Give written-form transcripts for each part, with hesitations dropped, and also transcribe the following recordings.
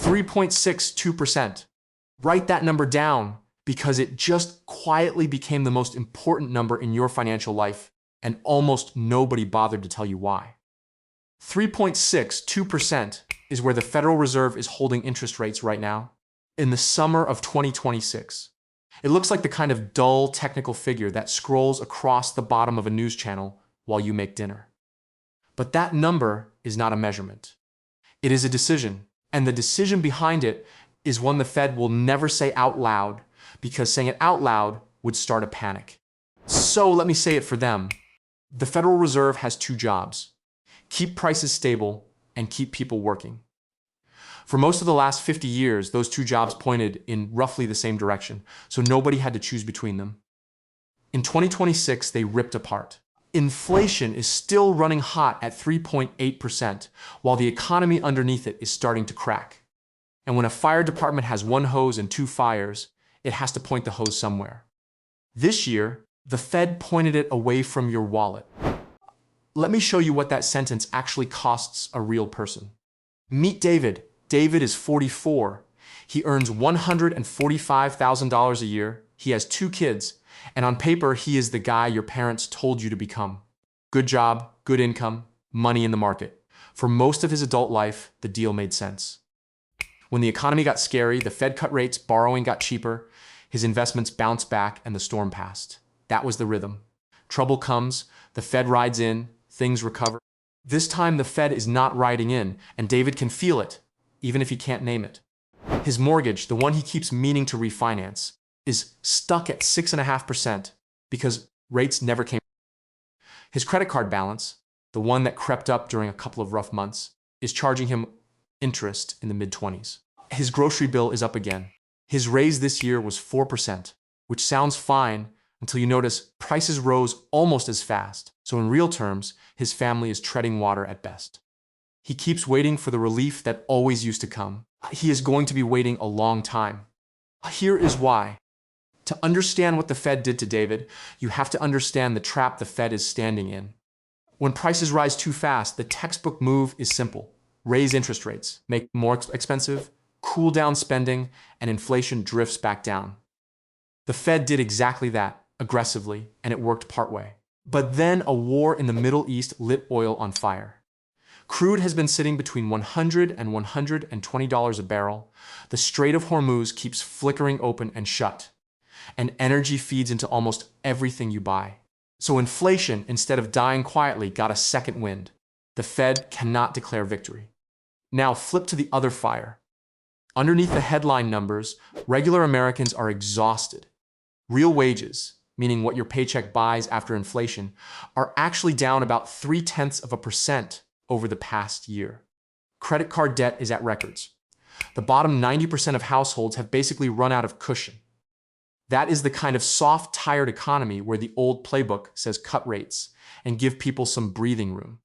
3.62%. Write that number down because it just quietly became the most important number in your financial life, and almost nobody bothered to tell you why. 3.62% is where the Federal Reserve is holding interest rates right now, in the summer of 2026. It looks like the kind of dull technical figure that scrolls across the bottom of a news channel while you make dinner. But that number is not a measurement. It is a decision, and the decision behind it is one the Fed will never say out loud, because saying it out loud would start a panic. So let me say it for them. The Federal Reserve has two jobs: keep prices stable and keep people working. For most of the last 50 years, those two jobs pointed in roughly the same direction, so nobody had to choose between them. In 2026, they ripped apart. Inflation is still running hot at 3.8%, while the economy underneath it is starting to crack. And when a fire department has one hose and two fires, it has to point the hose somewhere. This year, the Fed pointed it away from your wallet. Let me show you what that sentence actually costs a real person. Meet David. David is 44. He earns $145,000 a year. He has 2 kids. And on paper, he is the guy your parents told you to become. Good job, good income, money in the market. For most of his adult life, the deal made sense. When the economy got scary, the Fed cut rates, borrowing got cheaper, his investments bounced back, and the storm passed. That was the rhythm. Trouble comes, the Fed rides in, things recover. This time, the Fed is not riding in, and David can feel it, even if he can't name it. His mortgage, the one he keeps meaning to refinance, is stuck at 6.5% because rates never came. His credit card balance, the one that crept up during a couple of rough months, is charging him interest in the mid-20s. His grocery bill is up again. His raise this year was 4%, which sounds fine until you notice prices rose almost as fast. So in real terms, his family is treading water at best. He keeps waiting for the relief that always used to come. He is going to be waiting a long time. Here is why. To understand what the Fed did to David, you have to understand the trap the Fed is standing in. When prices rise too fast, the textbook move is simple. Raise interest rates, make more expensive, cool down spending, and inflation drifts back down. The Fed did exactly that, aggressively, and it worked partway. But then a war in the Middle East lit oil on fire. Crude has been sitting between $100 and $120 a barrel. The Strait of Hormuz keeps flickering open and shut. And energy feeds into almost everything you buy. So inflation, instead of dying quietly, got a second wind. The Fed cannot declare victory. Now flip to the other fire. Underneath the headline numbers, regular Americans are exhausted. Real wages, meaning what your paycheck buys after inflation, are actually down about 0.3% over the past year. Credit card debt is at records. The bottom 90% of households have basically run out of cushion. That is the kind of soft, tired economy where the old playbook says cut rates and give people some breathing room.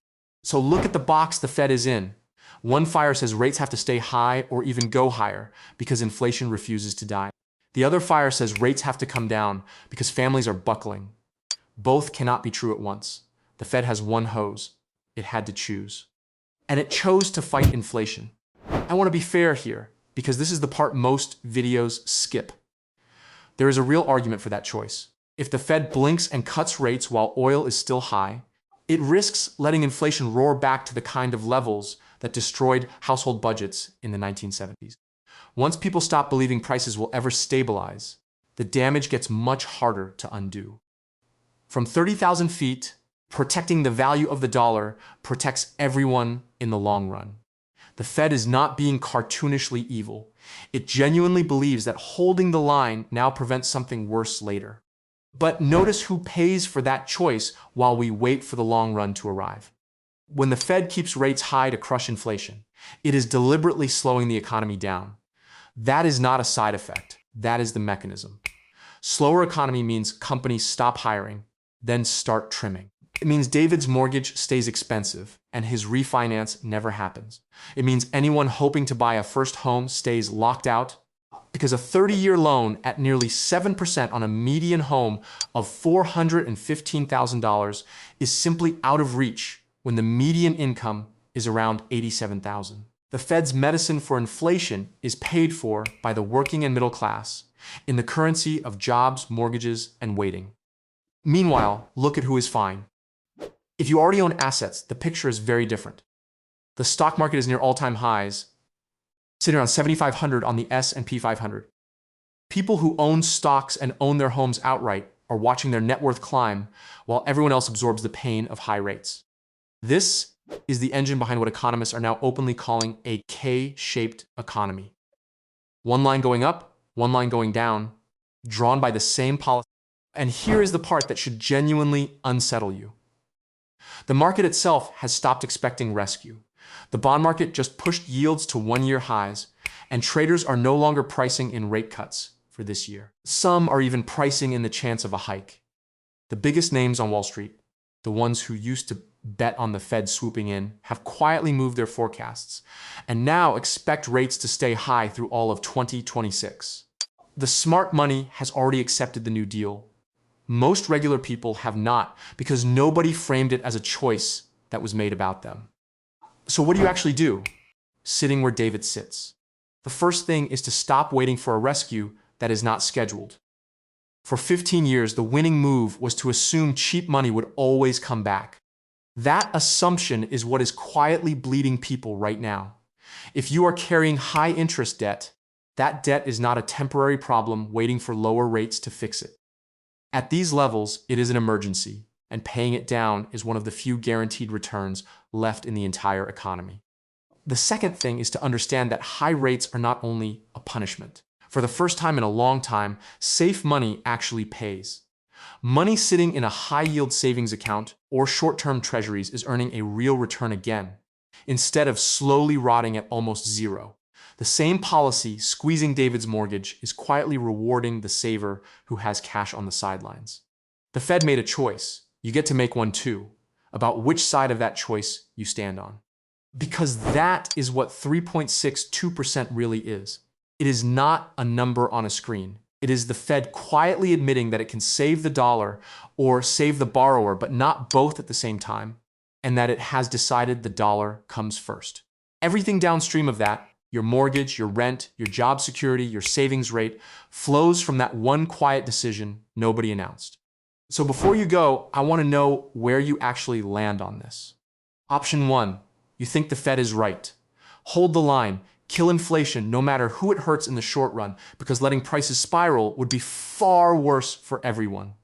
So look at the box the Fed is in. One fire says rates have to stay high or even go higher because inflation refuses to die. The other fire says rates have to come down because families are buckling. Both cannot be true at once. The Fed has one hose. It had to choose. And it chose to fight inflation. I want to be fair here, because this is the part most videos skip. There is a real argument for that choice. If the Fed blinks and cuts rates while oil is still high, it risks letting inflation roar back to the kind of levels that destroyed household budgets in the 1970s. Once people stop believing prices will ever stabilize, the damage gets much harder to undo. From 30,000 feet, protecting the value of the dollar protects everyone in the long run. The Fed is not being cartoonishly evil. It genuinely believes that holding the line now prevents something worse later. But notice who pays for that choice while we wait for the long run to arrive. When the Fed keeps rates high to crush inflation, it is deliberately slowing the economy down. That is not a side effect. That is the mechanism. Slower economy means companies stop hiring, then start trimming. It means David's mortgage stays expensive and his refinance never happens. It means anyone hoping to buy a first home stays locked out because a 30-year loan at nearly 7% on a median home of $415,000 is simply out of reach when the median income is around $87,000. The Fed's medicine for inflation is paid for by the working and middle class in the currency of jobs, mortgages, and waiting. Meanwhile, look at who is fine. If you already own assets, the picture is very different. The stock market is near all-time highs, sitting around 7,500 on the S&P 500. People who own stocks and own their homes outright are watching their net worth climb while everyone else absorbs the pain of high rates. This is the engine behind what economists are now openly calling a K-shaped economy. One line going up, one line going down, drawn by the same policy. And here is the part that should genuinely unsettle you. The market itself has stopped expecting rescue. The bond market just pushed yields to one-year highs, and traders are no longer pricing in rate cuts for this year. Some are even pricing in the chance of a hike. The biggest names on Wall Street, the ones who used to bet on the Fed swooping in, have quietly moved their forecasts and now expect rates to stay high through all of 2026. The smart money has already accepted the New Deal. Most regular people have not, because nobody framed it as a choice that was made about them. So what do you actually do? Sitting where David sits. The first thing is to stop waiting for a rescue that is not scheduled. For 15 years, the winning move was to assume cheap money would always come back. That assumption is what is quietly bleeding people right now. If you are carrying high interest debt, that debt is not a temporary problem waiting for lower rates to fix it. At these levels, it is an emergency, and paying it down is one of the few guaranteed returns left in the entire economy. The second thing is to understand that high rates are not only a punishment. For the first time in a long time, safe money actually pays. Money sitting in a high-yield savings account or short-term treasuries is earning a real return again, instead of slowly rotting at almost zero. The same policy squeezing David's mortgage is quietly rewarding the saver who has cash on the sidelines. The Fed made a choice. You get to make one too, about which side of that choice you stand on. Because that is what 3.62% really is. It is not a number on a screen. It is the Fed quietly admitting that it can save the dollar or save the borrower, but not both at the same time, and that it has decided the dollar comes first. Everything downstream of that, your mortgage, your rent, your job security, your savings rate, flows from that one quiet decision nobody announced. So before you go, I want to know where you actually land on this. Option 1, you think the Fed is right. Hold the line, kill inflation no matter who it hurts in the short run, because letting prices spiral would be far worse for everyone.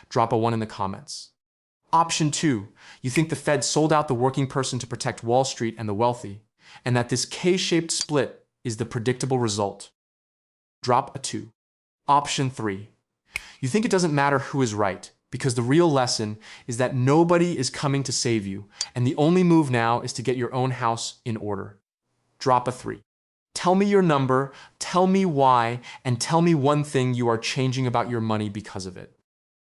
Drop a 1 in the comments. Option 2, you think the Fed sold out the working person to protect Wall Street and the wealthy, and that this K-shaped split is the predictable result. Drop a 2. Option 3. You think it doesn't matter who is right, because the real lesson is that nobody is coming to save you, and the only move now is to get your own house in order. Drop a 3. Tell me your number, tell me why, and tell me one thing you are changing about your money because of it.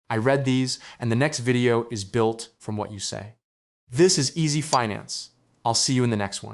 I read these, and the next video is built from what you say. This is Easy Finance. I'll see you in the next one.